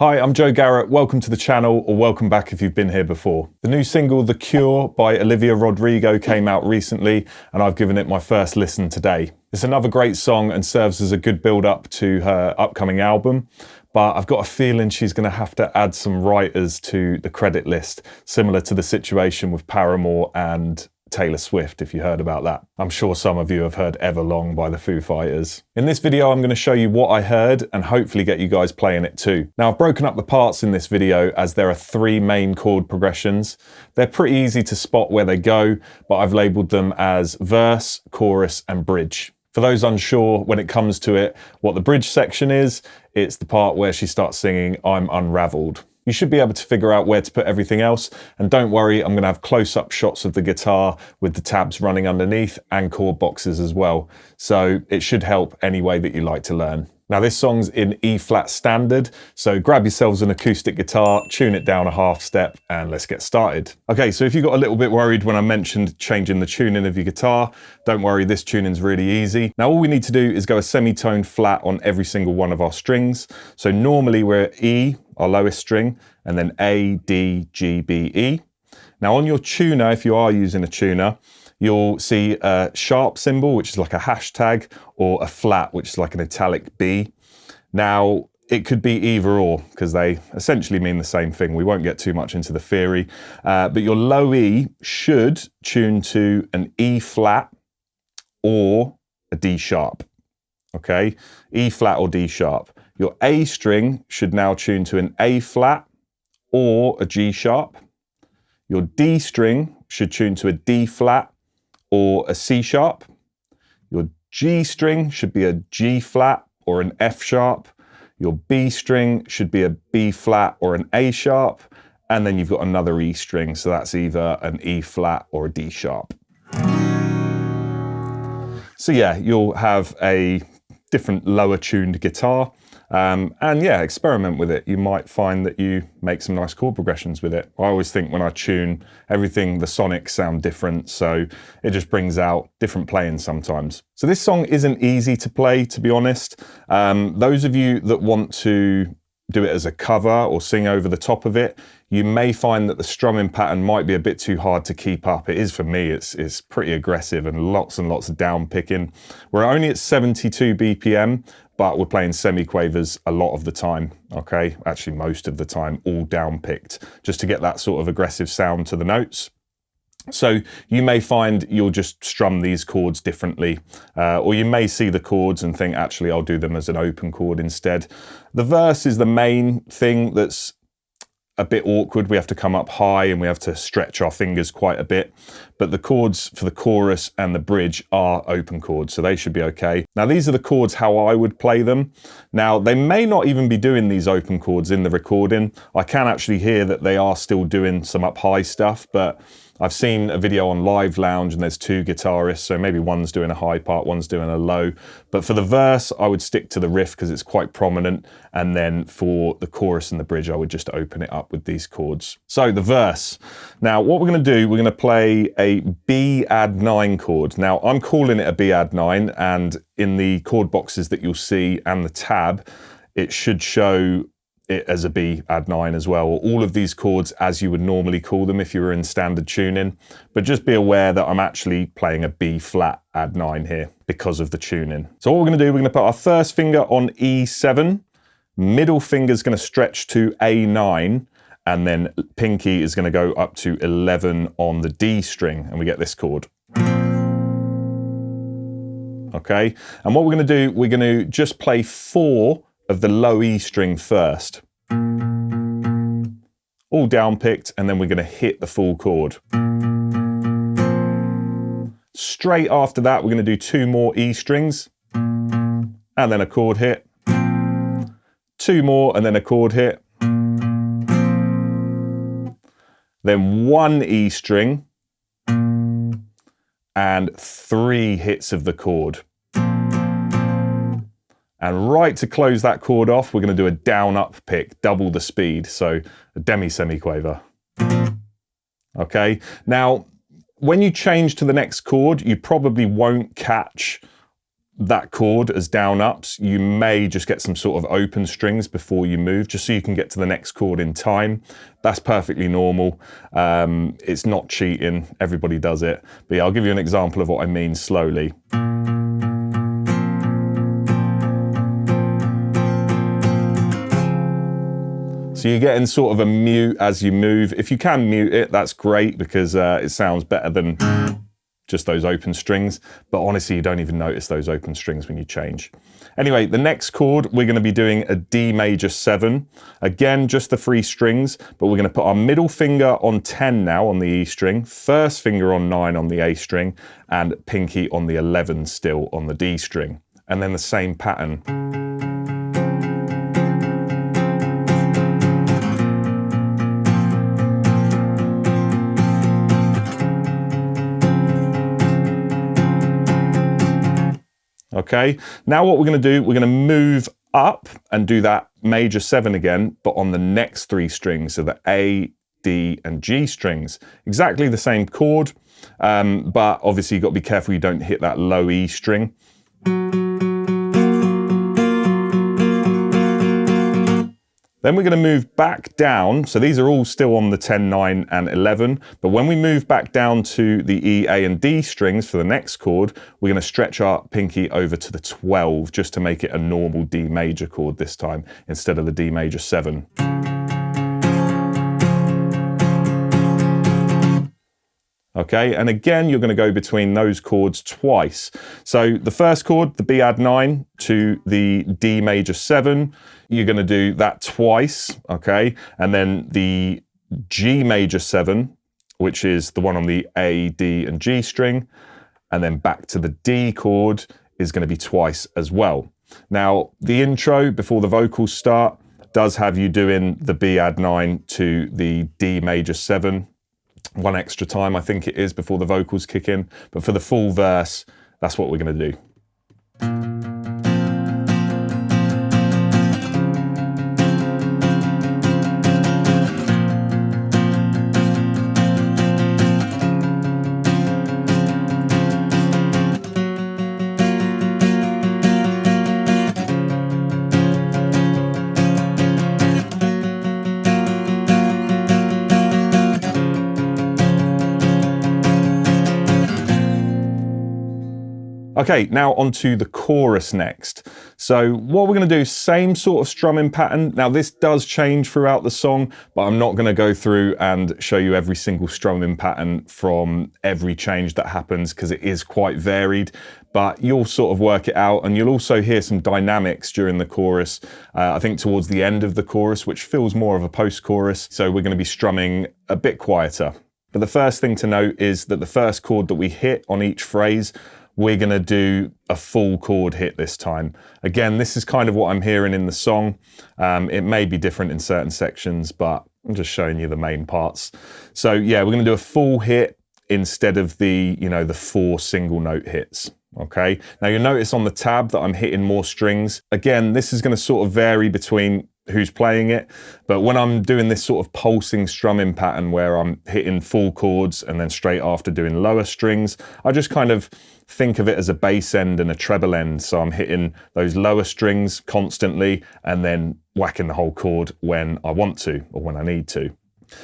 Hi, I'm Joe Garrett. Welcome to the channel, or welcome back if you've been here before. The new single, The Cure by Olivia Rodrigo, came out recently, and I've given it my first listen today. It's another great song and serves as a good build-up to her upcoming album, but I've got a feeling she's going to have to add some writers to the credit list, similar to the situation with Paramore and Taylor Swift, if you heard about that. I'm sure some of you have heard Avalon by the Foo Fighters. In this video, I'm going to show you what I heard and hopefully get you guys playing it too. Now, I've broken up the parts in this video as there are 3 main chord progressions. They're pretty easy to spot where they go, but I've labeled them as verse, chorus, and bridge. For those unsure when it comes to it, what the bridge section is, it's the part where she starts singing I'm Unraveled. You should be able to figure out where to put everything else, and don't worry, I'm going to have close-up shots of the guitar with the tabs running underneath and chord boxes as well, so it should help any way that you like to learn. Now, this song's in E-flat standard, so grab yourselves an acoustic guitar, tune it down a half step, and let's get started. Okay, so if you got a little bit worried when I mentioned changing the tuning of your guitar, don't worry, this tuning's really easy. Now, all we need to do is go a semitone flat on every single one of our strings. So normally we're at E, our lowest string, and then A, D, G, B, E. Now on your tuner, if you are using a tuner, you'll see a sharp symbol, which is like a hashtag, or a flat, which is like an italic B. Now, it could be either or, because they essentially mean the same thing. We won't get too much into the theory, but your low E should tune to an E flat or a D sharp, okay? E flat or D sharp. Your A string should now tune to an A flat or a G sharp. Your D string should tune to a D flat or a C sharp. Your G string should be a G flat or an F sharp. Your B string should be a B flat or an A sharp. And then you've got another E string, so that's either an E flat or a D sharp. So yeah, you'll have a different lower tuned guitar. And yeah, experiment with it. You might find that you make some nice chord progressions with it. I always think when I tune, everything, the sonics sound different, so it just brings out different playing sometimes. So this song isn't easy to play, to be honest. Those of you that want to do it as a cover or sing over the top of it, you may find that the strumming pattern might be a bit too hard to keep up. It is for me, it's pretty aggressive and lots of down picking. We're only at 72 BPM, but we're playing semi-quavers a lot of the time, okay? Actually, most of the time, all down picked, just to get that sort of aggressive sound to the notes. So you may find you'll just strum these chords differently, or you may see the chords and think, actually, I'll do them as an open chord instead. The verse is the main thing that's a bit awkward. We have to come up high and we have to stretch our fingers quite a bit. But the chords for the chorus and the bridge are open chords, so they should be okay. Now, these are the chords how I would play them. Now, they may not even be doing these open chords in the recording. I can actually hear that they are still doing some up high stuff, but I've seen a video on Live Lounge and there's 2 guitarists, so maybe one's doing a high part, one's doing a low. But for the verse, I would stick to the riff because it's quite prominent. And then for the chorus and the bridge, I would just open it up with these chords. So the verse. Now, what we're going to do, we're going to play a B add 9 chord. Now, I'm calling it a B add 9, and in the chord boxes that you'll see and the tab, it should show it as a B add 9 as well, or all of these chords as you would normally call them if you were in standard tuning. But just be aware that I'm actually playing a B flat add 9 here because of the tuning. So what we're going to do, we're going to put our first finger on E7, middle finger is going to stretch to A9, and then pinky is going to go up to 11 on the D string, and we get this chord. Okay, and what we're going to do, we're going to just play 4 of the low E string first. All down picked, and then we're going to hit the full chord. Straight after that, we're going to do 2 more E strings, and then a chord hit. 2 more, and then a chord hit. Then 1 E string, and 3 hits of the chord. And right to close that chord off, we're going to do a down-up pick, double the speed, so a demi-semi-quaver. Okay, now when you change to the next chord, you probably won't catch that chord as down ups, you may just get some sort of open strings before you move, just so you can get to the next chord in time. That's perfectly normal. It's not cheating, everybody does it. But yeah, I'll give you an example of what I mean slowly. So you're getting sort of a mute as you move. If you can mute it, that's great, because it sounds better than just those open strings. But honestly, you don't even notice those open strings when you change. Anyway, the next chord, we're going to be doing a D major 7. Again, just the 3 strings, but we're going to put our middle finger on 10 now on the E string, first finger on 9 on the A string, and pinky on the 11 still on the D string. And then the same pattern. Okay, now what we're going to do, we're going to move up and do that major 7 again, but on the next 3 strings, so the A, D, and G strings. Exactly the same chord, but obviously you've got to be careful you don't hit that low E string. Then we're going to move back down. So these are all still on the 10, 9, and 11. But when we move back down to the E, A, and D strings for the next chord, we're going to stretch our pinky over to the 12 just to make it a normal D major chord this time instead of the D major 7. Okay, and again, you're going to go between those chords twice. So the first chord, the B add 9 to the D major 7, you're going to do that twice, okay? And then the G major 7, which is the one on the A, D, and G string, and then back to the D chord is going to be twice as well. Now, the intro before the vocals start does have you doing the B add 9 to the D major 7, one extra time I think it is before the vocals kick in, but for the full verse, that's what we're going to do. Okay, now onto the chorus next. So what we're going to do, same sort of strumming pattern. Now this does change throughout the song, but I'm not going to go through and show you every single strumming pattern from every change that happens, because it is quite varied. But you'll sort of work it out, and you'll also hear some dynamics during the chorus. I think towards the end of the chorus, which feels more of a post-chorus. So we're going to be strumming a bit quieter. But the first thing to note is that the first chord that we hit on each phrase, we're going to do a full chord hit this time. Again, this is kind of what I'm hearing in the song. It may be different in certain sections, but I'm just showing you the main parts. So yeah, we're going to do a full hit instead of the 4 single note hits. Okay. Now you'll notice on the tab that I'm hitting more strings. Again, this is going to sort of vary between who's playing it, but when I'm doing this sort of pulsing strumming pattern where I'm hitting full chords and then straight after doing lower strings, I just kind of think of it as a bass end and a treble end. So I'm hitting those lower strings constantly and then whacking the whole chord when I want to or when I need to.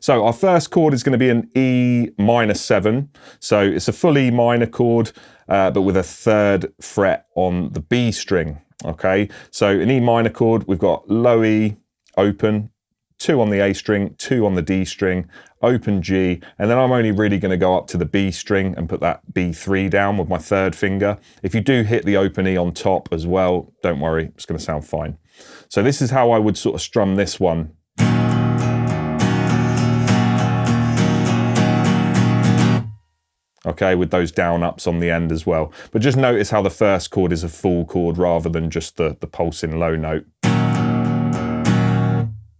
So our first chord is going to be an E minor 7. So it's a full E minor chord, but with a 3rd fret on the B string. Okay, so an E minor chord, we've got low E, open, 2 on the A string, 2 on the D string, open G, and then I'm only really going to go up to the B string and put that B3 down with my 3rd finger. If you do hit the open E on top as well, don't worry, it's going to sound fine. So this is how I would sort of strum this one. Okay, with those down ups on the end as well. But just notice how the first chord is a full chord rather than just the pulsing low note.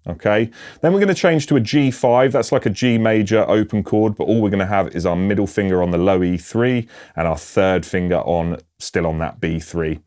Okay, then we're going to change to a G5. That's like a G major open chord, but all we're going to have is our middle finger on the low E3 and our 3rd finger still on that B3.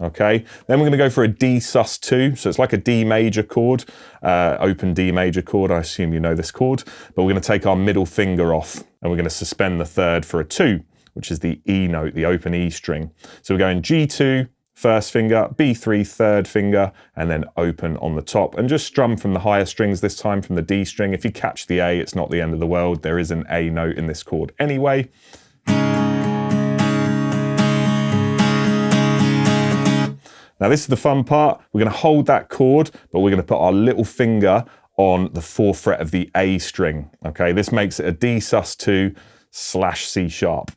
Okay, then we're going to go for a D sus2, so it's like a D major chord, open D major chord. I assume you know this chord, but we're going to take our middle finger off and we're going to suspend the third for a 2, which is the E note, the open E string. So we're going G2, first finger, B3, third finger, and then open on the top, and just strum from the higher strings this time, from the D string. If you catch the A, it's not the end of the world. There is an A note in this chord anyway. Now this is the fun part. We're going to hold that chord, but we're going to put our little finger on the 4th fret of the A string. Okay, this makes it a D sus2 / C sharp.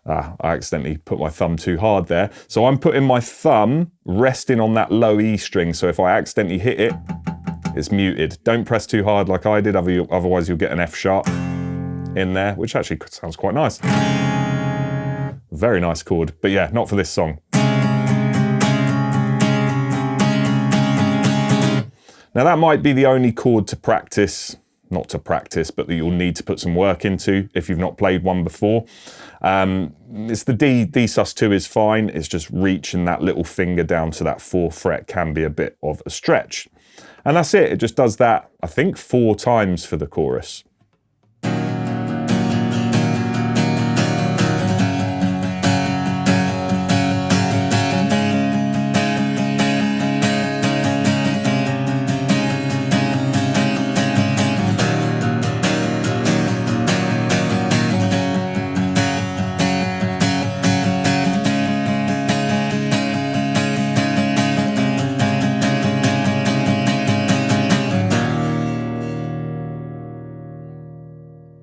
I accidentally put my thumb too hard there. So I'm putting my thumb resting on that low E string. So if I accidentally hit it, it's muted. Don't press too hard like I did, otherwise you'll get an F sharp in there, which actually sounds quite nice. Very nice chord, but yeah, not for this song. Now that might be the only chord to practice, not to practice, but that you'll need to put some work into if you've not played one before. It's the D sus2 is fine, it's just reaching that little finger down to that 4th fret can be a bit of a stretch. And that's it, it just does that, I think, 4 times for the chorus.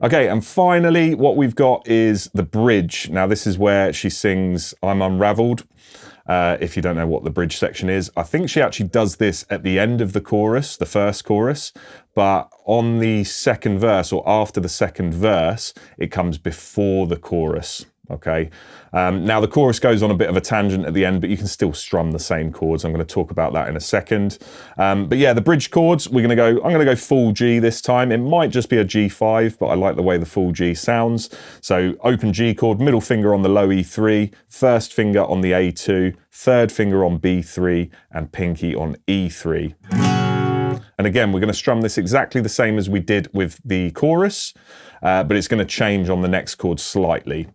Okay, and finally what we've got is the bridge. Now this is where she sings I'm Unraveled. If you don't know what the bridge section is, I think she actually does this at the end of the chorus, the first chorus, but on the second verse or after the second verse, it comes before the chorus. Okay, now the chorus goes on a bit of a tangent at the end, but you can still strum the same chords. I'm going to talk about that in a second. But yeah, the bridge chords, I'm going to go full G this time. It might just be a G5, but I like the way the full G sounds. So open G chord, middle finger on the low E3, first finger on the A2, third finger on B3, and pinky on E3. And again, we're going to strum this exactly the same as we did with the chorus, but it's going to change on the next chord slightly.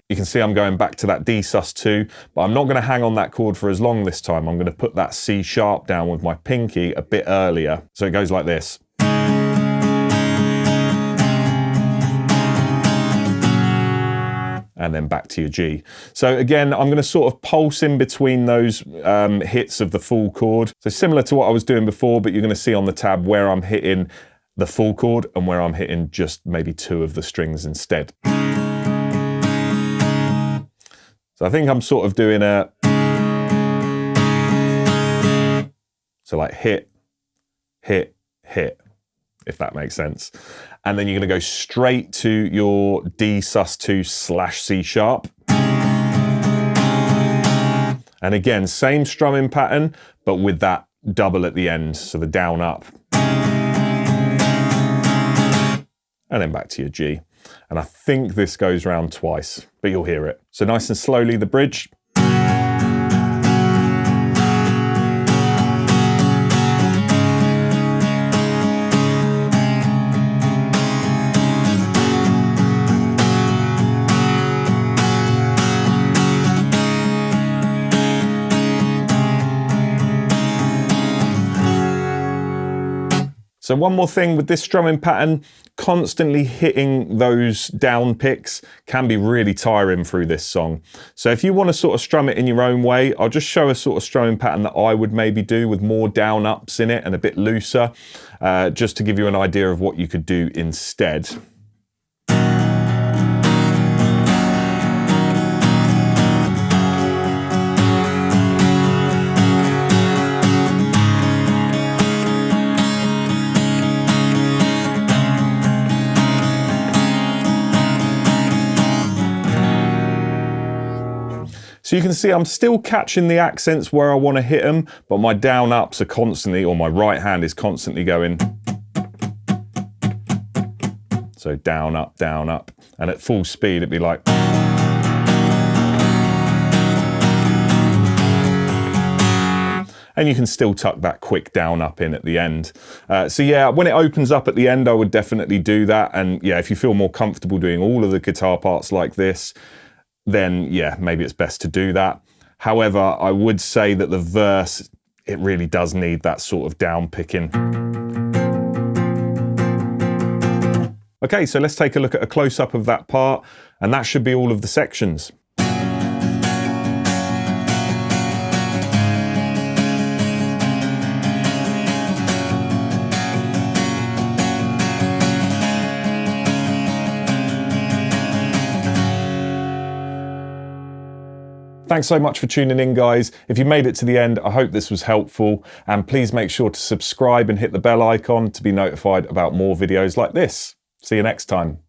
You can see I'm going back to that D sus2, but I'm not going to hang on that chord for as long this time. I'm going to put that C sharp down with my pinky a bit earlier. So it goes like this. And then back to your G. So again, I'm going to sort of pulse in between those hits of the full chord. So similar to what I was doing before, but you're going to see on the tab where I'm hitting the full chord and where I'm hitting just maybe 2 of the strings instead. So I think I'm sort of doing a, so like hit, hit, hit, if that makes sense. And then you're going to go straight to your D sus2 / C sharp. And again, same strumming pattern, but with that double at the end, so the down up. And then back to your G. And I think this goes round twice, but you'll hear it. So nice and slowly, the bridge. So one more thing with this strumming pattern, constantly hitting those down picks can be really tiring through this song. So if you want to sort of strum it in your own way, I'll just show a sort of strumming pattern that I would maybe do with more down ups in it and a bit looser, just to give you an idea of what you could do instead. So you can see I'm still catching the accents where I want to hit them, but my down ups are constantly, or my right hand is constantly going So down, up, and at full speed it'd be like... And you can still tuck that quick down up in at the end. So yeah, when it opens up at the end, I would definitely do that. And yeah, if you feel more comfortable doing all of the guitar parts like this, then yeah, maybe it's best to do that. However, I would say that the verse, it really does need that sort of down picking. Okay, so let's take a look at a close-up of that part, and that should be all of the sections. Thanks so much for tuning in, guys. If you made it to the end, I hope this was helpful, and please make sure to subscribe and hit the bell icon to be notified about more videos like this. See you next time.